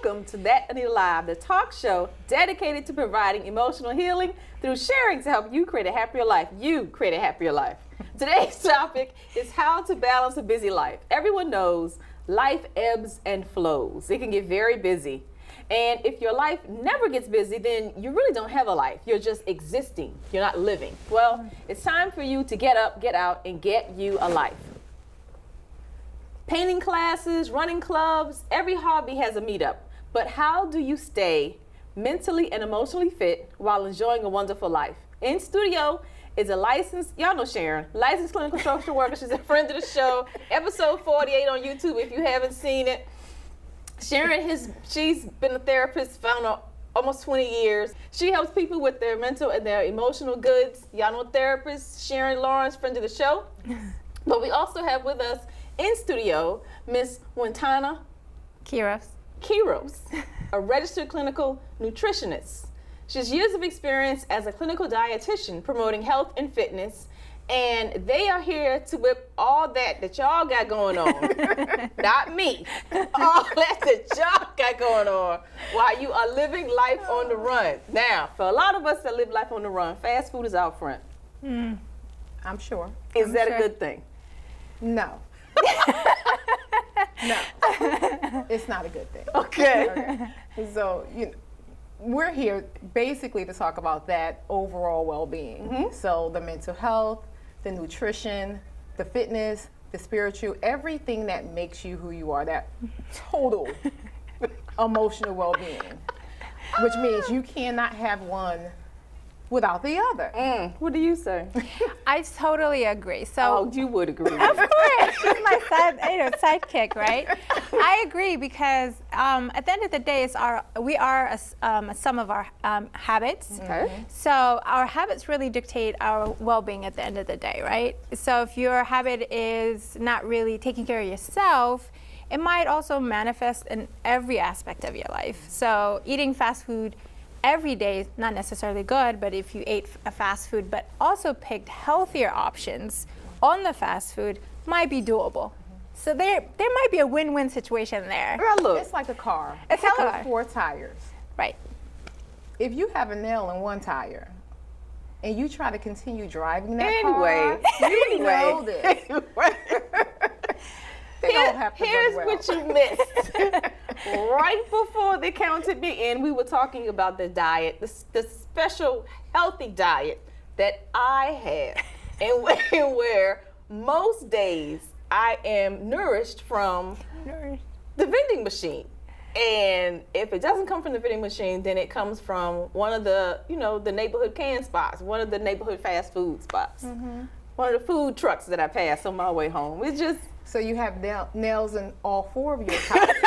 Welcome to That Anita Live, the talk show dedicated to providing emotional healing through sharing to help you create a happier life. Today's topic is how to balance a busy life. Everyone knows life ebbs and flows. It can get very busy. And if your life never gets busy, then you really don't have a life. You're just existing. You're not living. Well, it's time for you to get up, get out, and get you a life. Painting classes, running clubs, every hobby has a meetup. But how do you stay mentally and emotionally fit while enjoying a wonderful life? In studio is a licensed, y'all know Sharon, licensed clinical social worker. She's a friend of the show. Episode 48 on YouTube if you haven't seen it. Sharon, she's been a therapist for almost 20 years. She helps people with their mental and their emotional goods. Y'all know therapists, Sharon Lawrence, friend of the show. But we also have with us in studio, Miss Wintana Kiros, a registered clinical nutritionist. She has years of experience as a clinical dietitian promoting health and fitness, and they are here to whip all that y'all got going on. Not me. All that y'all got going on while you are living life on the run. Now, for a lot of us that live life on the run, fast food is out front. I'm sure. Is that a good thing? No. No, it's not a good thing. Okay. So, we're here basically to talk about that overall well-being. Mm-hmm. So the mental health, the nutrition, the fitness, the spiritual, everything that makes you who you are, that total emotional well-being, which means you cannot have one without the other. What do you say? I totally agree. So you would agree. Of course, she's my sidekick, right? I agree because at the end of the day, we are a sum of our habits. Okay. So our habits really dictate our well-being at the end of the day, right? So if your habit is not really taking care of yourself, it might also manifest in every aspect of your life. So eating fast food every day is not necessarily good, but if you ate a fast food but also picked healthier options on the fast food, might be doable. So there might be a win-win situation there. Girl, look. It's like a car. It's a car. 4 tires. Right. If you have a nail in one tire and you try to continue driving that car, you know this. They don't have to Here's run well. what you missed. Right before they counted me in, we were talking about the diet, the special healthy diet that I have, and where most days I am nourished from the vending machine. And if it doesn't come from the vending machine, then it comes from one of the, the neighborhood can spots, one of the neighborhood fast food spots, one of the food trucks that I pass on my way home. It's just... So you have nails in all 4 of your tires.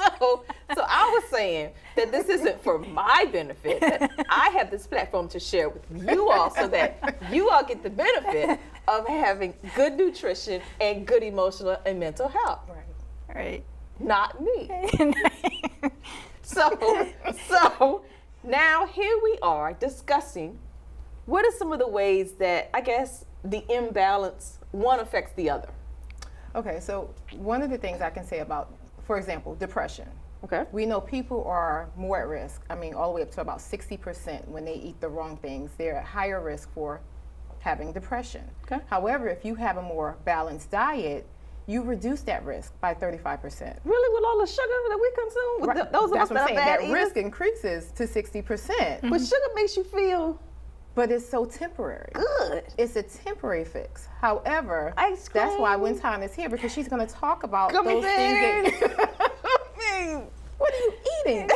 So I was saying that this isn't for my benefit, that I have this platform to share with you all so that you all get the benefit of having good nutrition and good emotional and mental health. Right. Not me. So now here we are discussing what are some of the ways that I guess the imbalance, one affects the other. Okay, so one of the things I can say about, for example, depression. Okay. We know people are more at risk. I mean, all the way up to about 60% when they eat the wrong things, they're at higher risk for having depression. Okay. However, if you have a more balanced diet, you reduce that risk by 35%. Really, with all the sugar that we consume? Right. Those of us that are bad that eaters? risk increases to 60%. But sugar makes you feel... But it's so temporary. Good. It's a temporary fix. However, Ice cream. that's why Wintana is here, because she's going to talk about Gummy those things. What are you eating?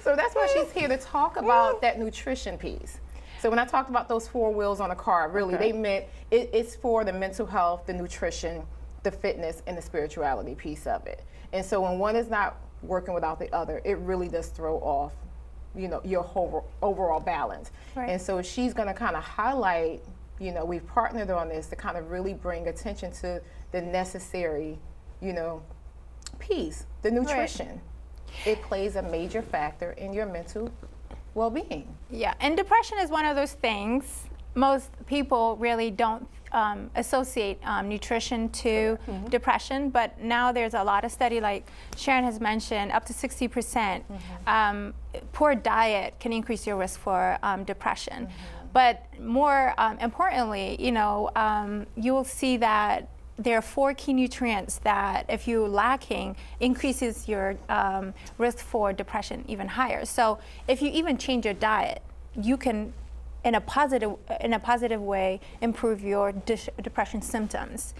So that's why she's here to talk about that nutrition piece. So when I talked about those 4 wheels on a car, really, they meant it's for the mental health, the nutrition, the fitness, and the spirituality piece of it. And so when one is not working without the other, it really does throw off your whole overall balance. Right. And so she's going to kind of highlight, we've partnered on this to kind of really bring attention to the necessary, piece, the nutrition. Right. It plays a major factor in your mental well-being. Yeah, and depression is one of those things most people really don't associate nutrition to depression, but now there's a lot of study, like Sharon has mentioned, up to 60%. Poor diet can increase your risk for depression. But more importantly, you will see that there are 4 key nutrients that, if you're lacking, increases your risk for depression even higher. So if you even change your diet, you can, in a positive way, improve your depression symptoms.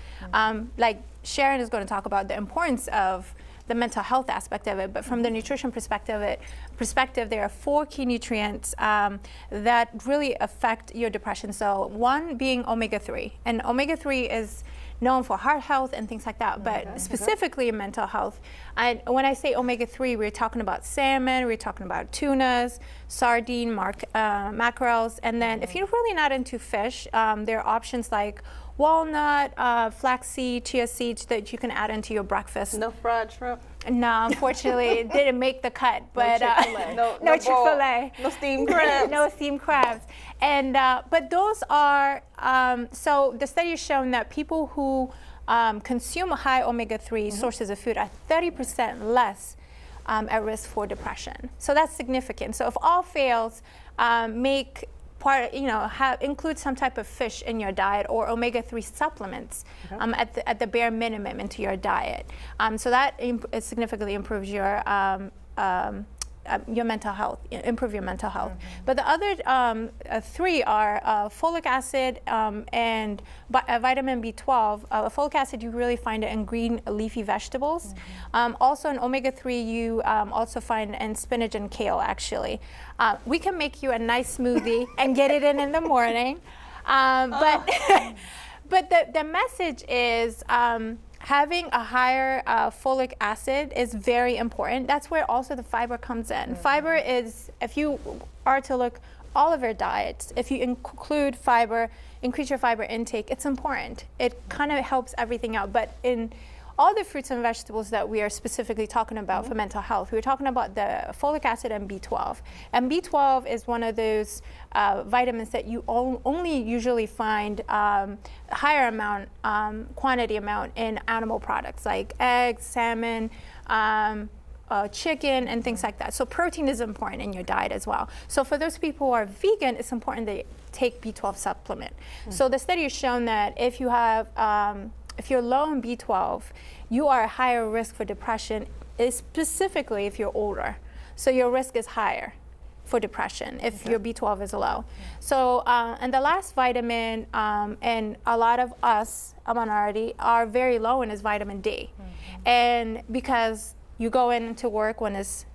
Like Sharon is going to talk about the importance of the mental health aspect of it, but from the nutrition perspective, there are 4 key nutrients that really affect your depression. So one being omega-3, and omega-3 is known for heart health and things like that, but specifically in mental health. And when I say omega-3, we're talking about salmon, we're talking about tunas, sardine, mackerels, and then if you're really not into fish, there are options like walnut, flaxseed, chia seeds that you can add into your breakfast. No fried shrimp? No, unfortunately, it didn't make the cut. But no Chick-fil-A. No Chick-fil-A. No steamed crabs. No steamed crabs. And but those are so the study has shown that people who consume high omega-3 sources of food are 30% less at risk for depression. So that's significant. So if all fails, include some type of fish in your diet or omega-3 supplements at the bare minimum into your diet. So that significantly improves your mental health, improve your mental health. But the other 3 are folic acid and vitamin B12. Folic acid, you really find it in green leafy vegetables. Also in omega-3, you also find in spinach and kale, actually. We can make you a nice smoothie and get it in the morning. But the message is, having a higher folic acid is very important. That's where also the fiber comes in. Fiber is, if you are to look all of your diets, if you include fiber, increase your fiber intake, it's important. It kind of helps everything out. But in all the fruits and vegetables that we are specifically talking about for mental health, we're talking about the folic acid and B12. And B12 is one of those vitamins that you only usually find higher amount, quantity amount in animal products like eggs, salmon, chicken, and things like that. So protein is important in your diet as well. So for those people who are vegan, it's important they take B12 supplement. So the study has shown that if you have if you're low in B12, you are at higher risk for depression, specifically if you're older. So your risk is higher for depression if your B12 is low. So, and the last vitamin, and a lot of us, a minority, are very low in is vitamin D. And because you go into work when it's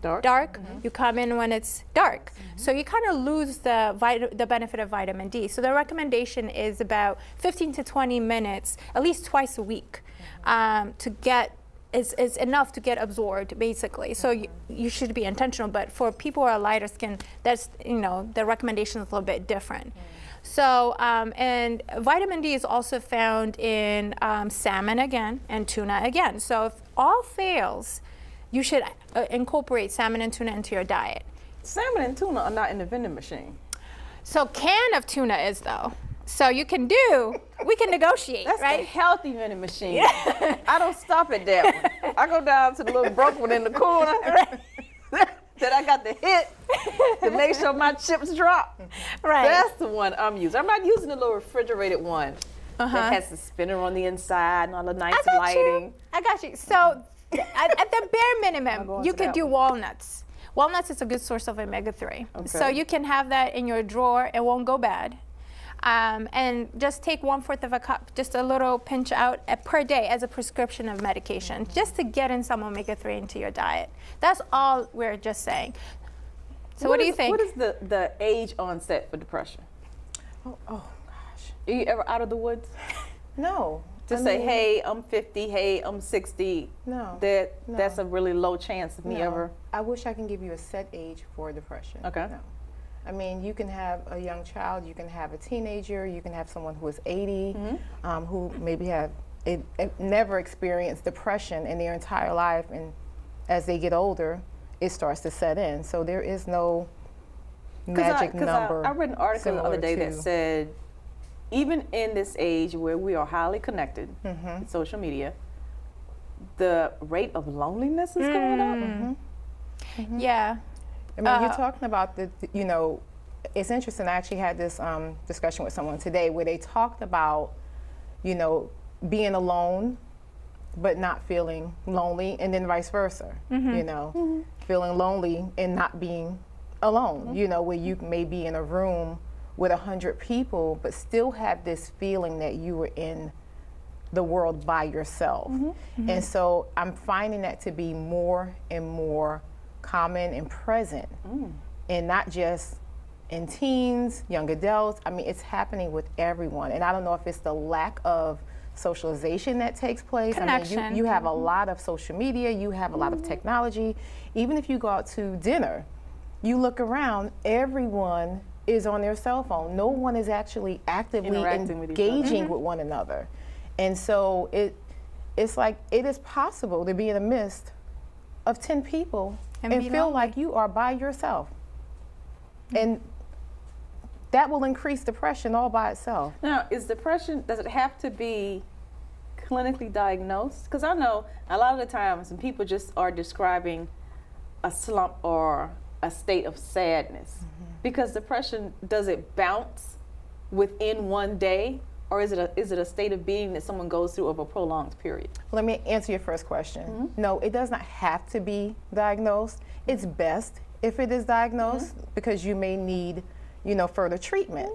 dark. You come in when it's dark. So you kind of lose the benefit of vitamin D. So the recommendation is about 15 to 20 minutes, at least twice a week, to get, is enough to get absorbed, basically. So you should be intentional, but for people who are lighter skin, that's, the recommendation is a little bit different. So, and vitamin D is also found in salmon again, and tuna again. So if all fails, you should incorporate salmon and tuna into your diet. Salmon and tuna are not in the vending machine. So can of tuna is, though. So we can negotiate, That's right? the healthy vending machine. I don't stop at that one. I go down to the little broke one in the corner. That I got the hit to make sure my chips drop. Right. That's the one I'm using. I'm not using the little refrigerated one that has the spinner on the inside and all the nice lighting. I got you. So at the bare minimum, you could do walnuts. Walnuts is a good source of omega-3. Okay. So you can have that in your drawer. It won't go bad. And just take 1/4 of a cup, just a little pinch out per day as a prescription of medication, just to get in some omega-3 into your diet. That's all we're just saying. So what do you think? What is the age onset for depression? Oh gosh. Are you ever out of the woods? No. To say, hey, I'm 50, hey, I'm 60. No. That's a really low chance of me ever. I wish I can give you a set age for depression. Okay. No. I mean, you can have a young child, you can have a teenager, you can have someone who is 80, who maybe have never experienced depression in their entire life, and as they get older, it starts to set in. So there is no magic number. I read an article the other day similar that to- said, even in this age where we are highly connected, with social media, the rate of loneliness is going up. Yeah. I mean, you're talking about it's interesting. I actually had this discussion with someone today where they talked about, being alone, but not feeling lonely, and then vice versa. Feeling lonely and not being alone. Where you may be in a room with 100 people, but still have this feeling that you were in the world by yourself. And so I'm finding that to be more and more common and present, and not just in teens, young adults. I mean, it's happening with everyone. And I don't know if it's the lack of socialization that takes place. Connection. I mean, you have a lot of social media, you have a lot of technology. Even if you go out to dinner, you look around, everyone is on their cell phone. No one is actually actively Interacting with each other. engaging with one another. And so it's like it is possible to be in the midst of 10 people and be feel lonely. like you are by yourself. And that will increase depression all by itself. Now, is depression, does it have to be clinically diagnosed? Because I know a lot of the times when people just are describing a slump or a state of sadness. Because depression, does it bounce within one day? Or is it a state of being that someone goes through over a prolonged period? Let me answer your first question. No, it does not have to be diagnosed. It's best if it is diagnosed because you may need, further treatment,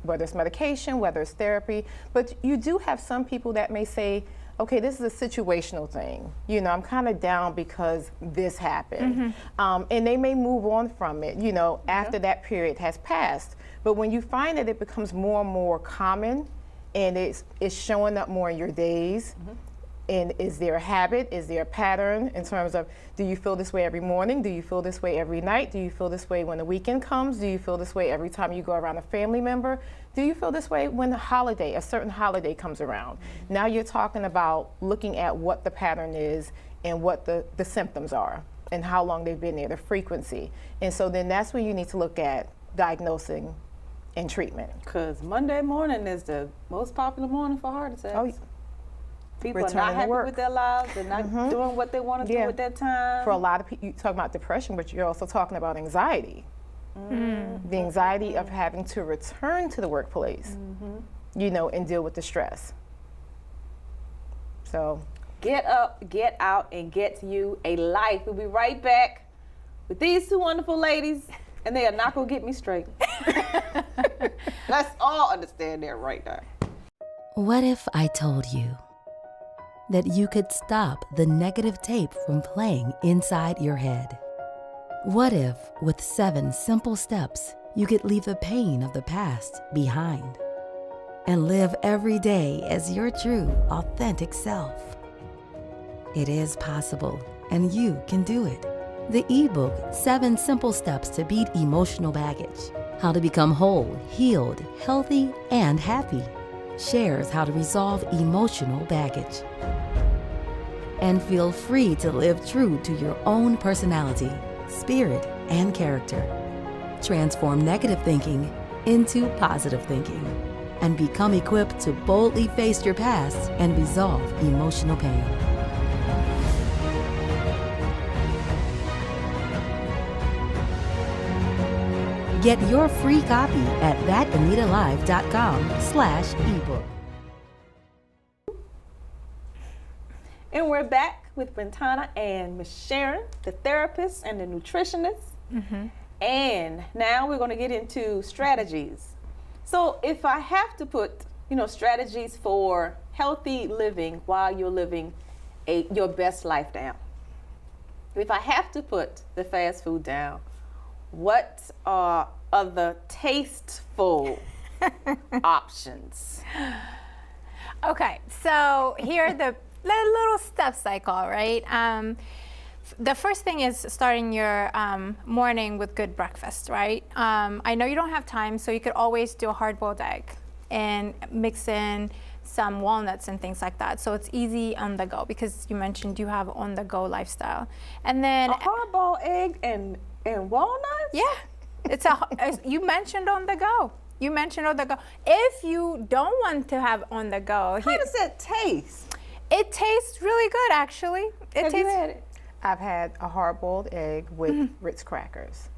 whether it's medication, whether it's therapy. But you do have some people that may say, okay, this is a situational thing. I'm kind of down because this happened. And they may move on from it, after that period has passed. But when you find that it becomes more and more common, and it's showing up more in your days. And is there a habit? Is there a pattern in terms of, do you feel this way every morning? Do you feel this way every night? Do you feel this way when the weekend comes? Do you feel this way every time you go around a family member? Do you feel this way when a certain holiday comes around? Now you're talking about looking at what the pattern is and what the symptoms are and how long they've been there, the frequency. And so then that's when you need to look at diagnosing and treatment. Because Monday morning is the most popular morning for heart attacks. Oh, People are returning not to happy work. with their lives. They're not doing what they want to do with their time. For a lot of people, you talk about depression, but you're also talking about anxiety. The anxiety of having to return to the workplace, and deal with the stress. So, Get up, get out, and get you a life. We'll be right back with these two wonderful ladies, and they are not going to get me straight. Let's all understand that right now. What if I told you that you could stop the negative tape from playing inside your head? What if, with 7 simple steps, you could leave the pain of the past behind and live every day as your true, authentic self? It is possible, and you can do it. The ebook, 7 Simple Steps to Beat Emotional Baggage, How to Become Whole, Healed, Healthy, and Happy, shares how to resolve emotional baggage and feel free to live true to your own personality, spirit, and character. Transform negative thinking into positive thinking and become equipped to boldly face your past and resolve emotional pain. Get your free copy at thatanitalive.com/ebook. And we're back with Wintana and Miss Sharon, the therapist and the nutritionist. And now we're going to get into strategies. So if I have to put, strategies for healthy living while you're living your best life down. If I have to put the fast food down, what are other tasteful options? Okay, so here are the little steps I call, right? The first thing is starting your morning with good breakfast, right? I know you don't have time, so you could always do a hard-boiled egg and mix in some walnuts and things like that. So it's easy on the go because you mentioned you have on-the-go lifestyle. And then A hard-boiled egg and walnuts? yeah. You mentioned on the go. You mentioned on the go. If you don't want to have on the go, How does that taste? it tastes really good, actually. Have you had it? I've had a hard-boiled egg with Ritz crackers.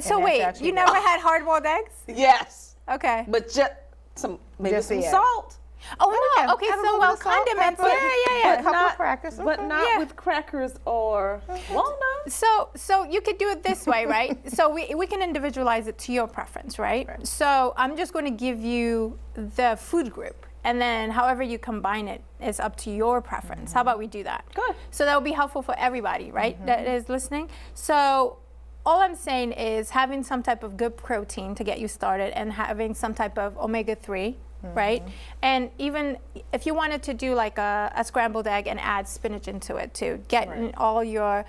So that's wait, actually you good. never had hard-boiled eggs? Yes, Okay. but just maybe Just some the egg. salt. Oh Okay, no. Okay. have a So little well, salt, condiments. pepper, Yeah. a couple of crackers. But not Yeah. with crackers or walnuts. So you could do it this way, right? So we can individualize it to your preference, right? So I'm just going to give you the food group, and then however you combine it is up to your preference. How about we do that? Good. So that will be helpful for everybody, right? That is listening. So all I'm saying is having some type of good protein to get you started, and having some type of omega-3. Right? And even if you wanted to do like a scrambled egg and add spinach into it too, get in all your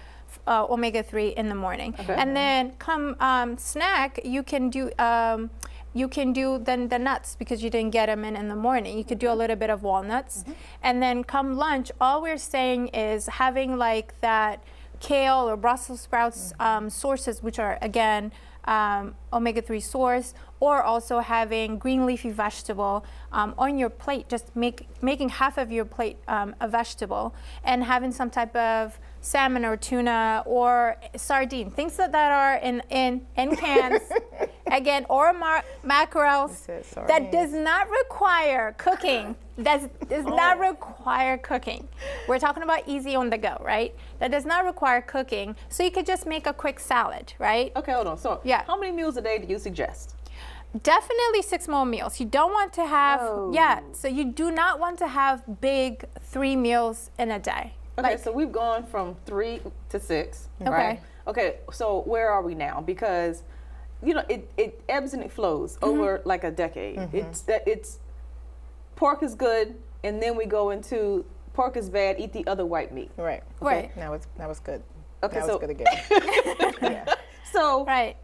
omega-3 in the morning. Okay. And then come snack, you can do then the nuts, because you didn't get them in the morning. You could do a little bit of walnuts. And then come lunch, all we're saying is having like that kale or Brussels sprouts sources, which are again omega-3 source, or also having green leafy vegetable on your plate, just making half of your plate a vegetable, and having some type of salmon or tuna or sardine, things that are in cans, again, or mackerels, that does not require cooking. Does not require cooking. We're talking about easy on the go, right? That does not require cooking. So you could just make a quick salad, right? Okay, hold on. So, Yeah. how many meals a day do you suggest? Definitely 6 more meals. You don't want to have, so you do not want to have big 3 meals in a day. Okay, so we've gone from 3 to 6, Okay. right? Okay, so where are we now? Because, it ebbs and it flows over like a decade. It's pork is good, and then we go into pork is bad, eat the other white meat. Right. Right. Now it's good. Okay, now so- it's good again. Yeah. So, Right.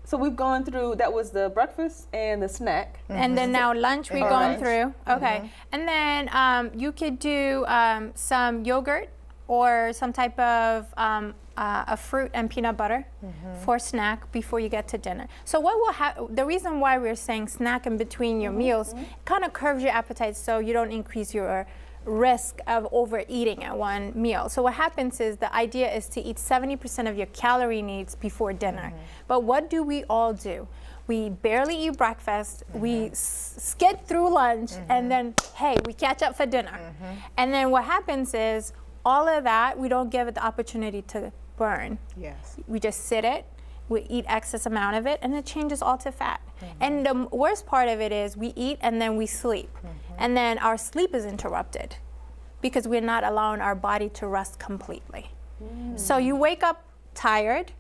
so we've gone through, that was the breakfast and the snack. And then now lunch we've And gone lunch. through. Okay. And then you could do some yogurt or some type of a fruit and peanut butter for snack before you get to dinner. So what will the reason why we're saying snack in between your meals kind of curbs your appetite, so you don't increase your risk of overeating at one meal. So what happens is, the idea is to eat 70% of your calorie needs before dinner. But what do we all do? We barely eat breakfast, we skid through lunch, and then, hey, we catch up for dinner. And then what happens is, all of that, we don't give it the opportunity to burn. Yes. We just sit it, we eat excess amount of it, and it changes all to fat. And the worst part of it is, we eat and then we sleep. And then our sleep is interrupted because we're not allowing our body to rest completely. So you wake up tired,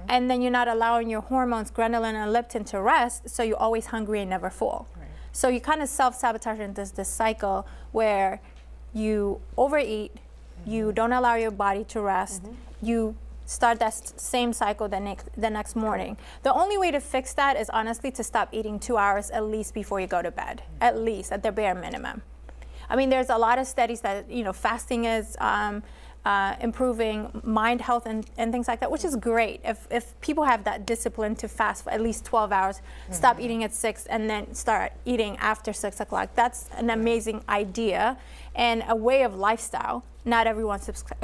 and then you're not allowing your hormones, ghrelin and leptin, to rest, so you're always hungry and never full. So you kind of self-sabotage into this cycle where you overeat, you don't allow your body to rest, you start that same cycle the next morning. The only way to fix that is honestly to stop eating 2 hours at least before you go to bed, at least, at the bare minimum. I mean, there's a lot of studies that, fasting is improving mind health and things like that, which is great. If people have that discipline to fast for at least 12 hours, stop eating at 6 and then start eating after 6 o'clock, that's an amazing idea and a way of lifestyle. Not everyone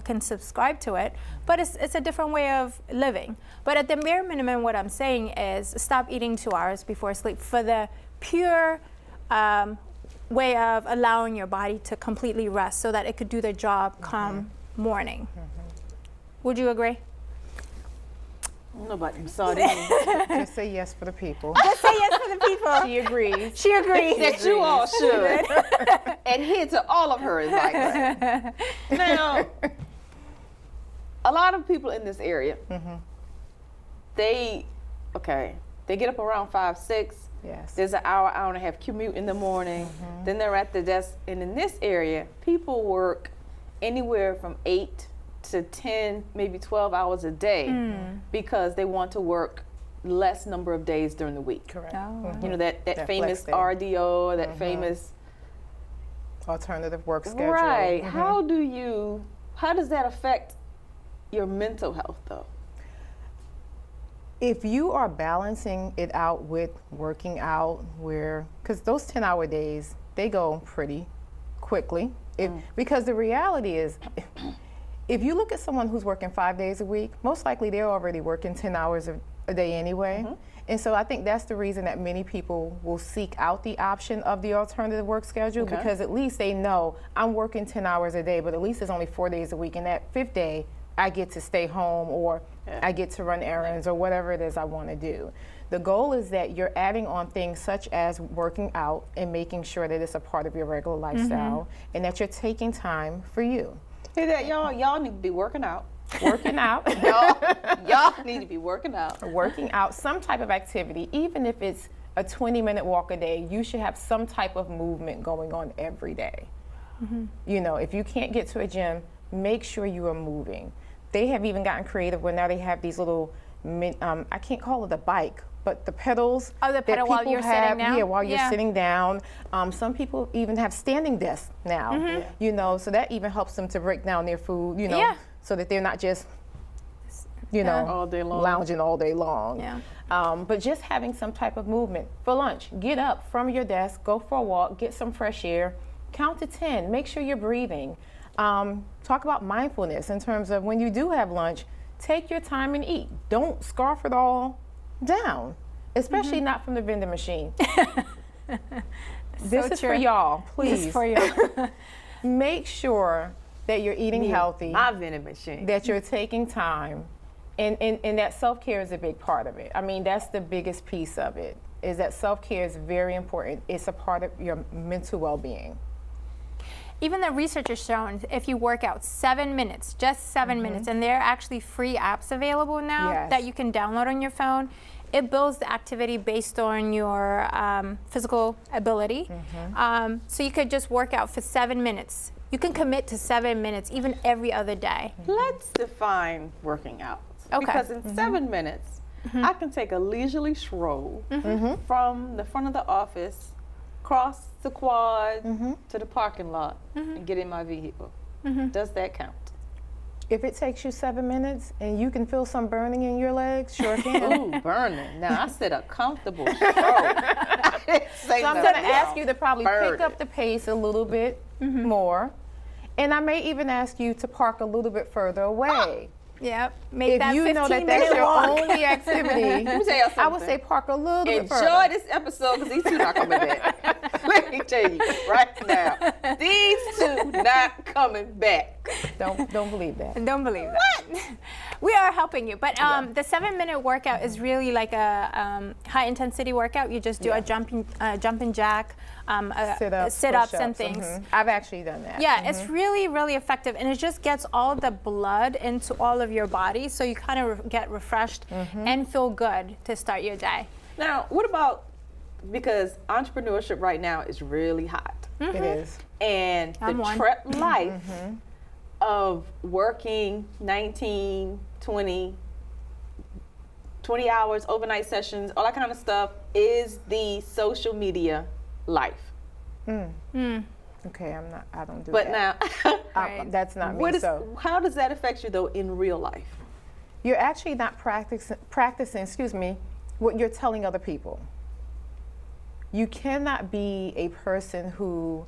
can subscribe to it, but it's a different way of living. But at the bare minimum, what I'm saying is stop eating 2 hours before sleep for the pure way of allowing your body to completely rest so that it could do the job come morning. Would you agree? I don't know about them sardines. Just say yes for the people. Just say yes for the people. She agrees. She agrees. That you all should adhere to all of her advice. Now, a lot of people in this area, they get up around 5, 6. Yes. There's an hour and a half commute in the morning. Then they're at the desk. And in this area, people work anywhere from 8 to 10, maybe 12 hours a day because they want to work less number of days during the week. Correct. You know, that famous flex day. RDO, that famous Alternative work schedule. right. How does that affect your mental health though? If you are balancing it out with working out, because those 10-hour days, they go pretty quickly. Because the reality is, if you look at someone who's working 5 days a week, most likely they're already working 10 hours a day anyway. And so I think that's the reason that many people will seek out the option of the alternative work schedule, because at least they know I'm working 10 hours a day, but at least it's only 4 days a week. And that 5th day, I get to stay home, or I get to run errands, or whatever it is I want to do. The goal is that you're adding on things such as working out and making sure that it's a part of your regular lifestyle, and that you're taking time for you. Hey, that y'all need to be working out. Working out. y'all need to be working out. Working out, some type of activity, even if it's a 20-minute walk a day, you should have some type of movement going on every day. You know, if you can't get to a gym, make sure you are moving. They have even gotten creative where now they have these little, I can't call it a bike, but the pedals. Oh, the pedal while you're sitting down? Yeah, while you're sitting down. Some people even have standing desks now, you know, so that even helps them to break down their food, you know, so that they're not just, you know, all day long. Lounging all day long. Yeah. But just having some type of movement. For lunch, get up from your desk, go for a walk, get some fresh air, count to 10, make sure you're breathing. Talk about mindfulness in terms of when you do have lunch, take your time and eat. Don't scarf it all down, especially not from the vending machine. This is for y'all, please. This is for you. Make sure that you're eating healthy, My vending machine. that you're taking time, and that self-care is a big part of it. I mean, that's the biggest piece of it, is that self-care is very important. It's a part of your mental well-being. Even the research has shown if you work out 7 minutes, just 7 minutes, and there are actually free apps available now that you can download on your phone. It builds the activity based on your physical ability. So you could just work out for 7 minutes. You can commit to 7 minutes, even every other day. Let's define working out. Okay. Because in 7 minutes, I can take a leisurely stroll from the front of the office, cross the quad to the parking lot, and get in my vehicle. Does that count? If it takes you 7 minutes and you can feel some burning in your legs, sure can. Ooh, burning. Now, I said a comfortable stroll. I didn't say So I'm going to ask you to probably pick up the pace a little bit more. And I may even ask you to park a little bit further away. Yep. Make If that you know that 15 that's minute your walk. only activity, Let me tell you something. I would say park a little bit further. Enjoy this episode, because these two not coming back. Let me tell you right now, these two not coming back. Don't believe that. Don't believe that. We are helping you, but the 7 minute workout is really like a high intensity workout. You just do a jumping jack, sit-ups and things. I've actually done that. Yeah, it's really, really effective, and it just gets all the blood into all of your body, so you kind of get refreshed and feel good to start your day. Now, what about, because entrepreneurship right now is really hot. It is. And the life of working 19, 20 hours, overnight sessions, all that kind of stuff is the social media life. Okay, I don't do But that. now, That's not me. how does that affect you though in real life? You're actually not practicing, what you're telling other people. You cannot be a person who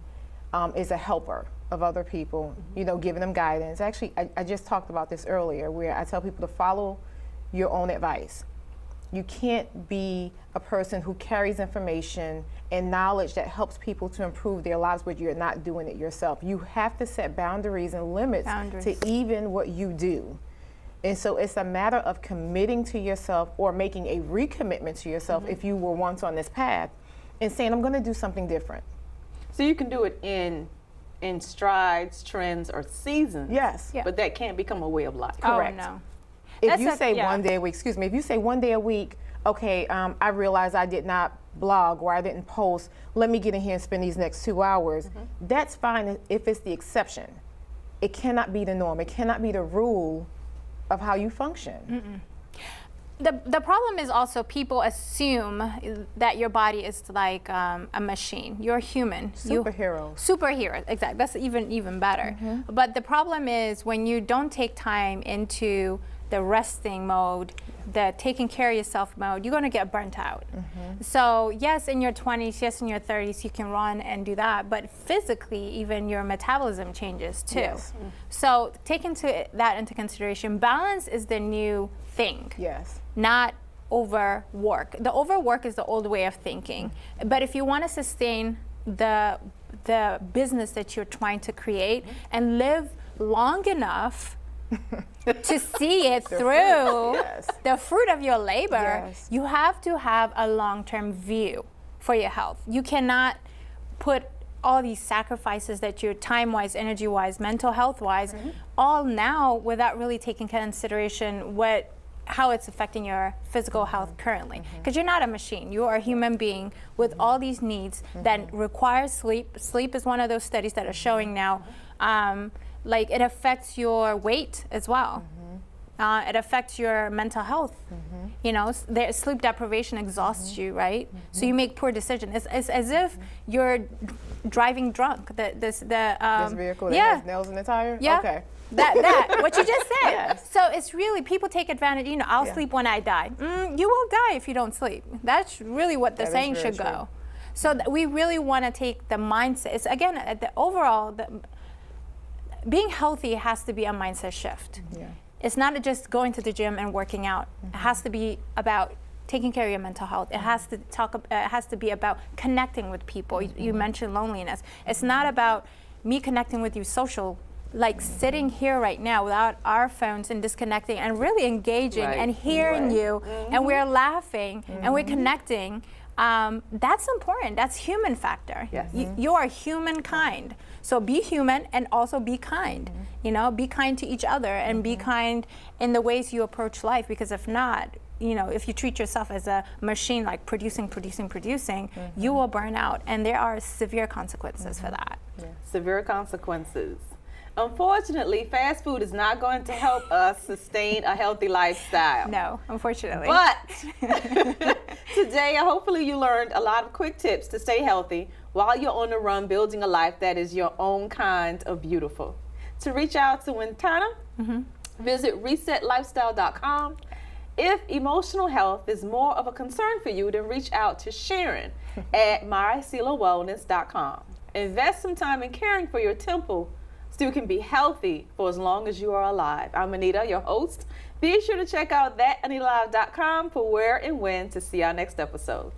is a helper of other people, you know, giving them guidance. Actually, I just talked about this earlier, where I tell people to follow your own advice. You can't be a person who carries information and knowledge that helps people to improve their lives, but you're not doing it yourself. You have to set boundaries and limits to even what you do. And so it's a matter of committing to yourself, or making a recommitment to yourself if you were once on this path, and saying, I'm going to do something different. So you can do it in strides, trends, or seasons. Yes. But that can't become a way of life. Correct. Oh, no. If you say 1 day a week, if you say 1 day a week, okay, I realized I did not blog or I didn't post, let me get in here and spend these next 2 hours. That's fine if it's the exception. It cannot be the norm. It cannot be the rule of how you function. The problem is also people assume that your body is like a machine. You're human. Superheroes, exactly. That's even better. But the problem is when you don't take time into the resting mode, the taking care of yourself mode, you're going to get burnt out. So yes, in your 20s, yes, in your 30s, you can run and do that, but physically, even your metabolism changes too. Yes. So take that into consideration. Balance is the new thing. Yes. Not overwork. The overwork is the old way of thinking. But if you want to sustain the business that you're trying to create and live long enough to see it through, the fruit of your labor, you have to have a long-term view for your health. You cannot put all these sacrifices that you're time-wise, energy-wise, mental health-wise, all now without really taking consideration how it's affecting your physical health currently. Because you're not a machine. You are a human being with all these needs that require sleep. Sleep is one of those studies that are showing now, like it affects your weight as well. It affects your mental health. You know, sleep deprivation exhausts you, right? So you make poor decisions. It's as if you're driving drunk. This vehicle that has nails in the tire? Yeah. Okay. That what you just said. Yes. So it's really, people take advantage, you know, I'll sleep when I die. You will die if you don't sleep. That's really what the saying should go. So we really want to take the mindset. It's again, the overall, being healthy has to be a mindset shift. It's not just going to the gym and working out. It has to be about taking care of your mental health. It has to be about connecting with people. You mentioned loneliness. It's not about me connecting with you like sitting here right now without our phones and disconnecting and really engaging and hearing you, and we're laughing and we're connecting. That's important. That's human factor. You are humankind. So be human and also be kind. You know, be kind to each other and be kind in the ways you approach life, because if not, you know, if you treat yourself as a machine, like producing, you will burn out, and there are severe consequences for that. Severe consequences. Unfortunately, fast food is not going to help us sustain a healthy lifestyle. No, unfortunately. But today, hopefully you learned a lot of quick tips to stay healthy while you're on the run, building a life that is your own kind of beautiful. To reach out to Wintana, visit resetlifestyle.com. If emotional health is more of a concern for you, then reach out to Sharon at myselawellness.com. Invest some time in caring for your temple so you can be healthy for as long as you are alive. I'm Anita, your host. Be sure to check out thatanitalive.com for where and when to see our next episode.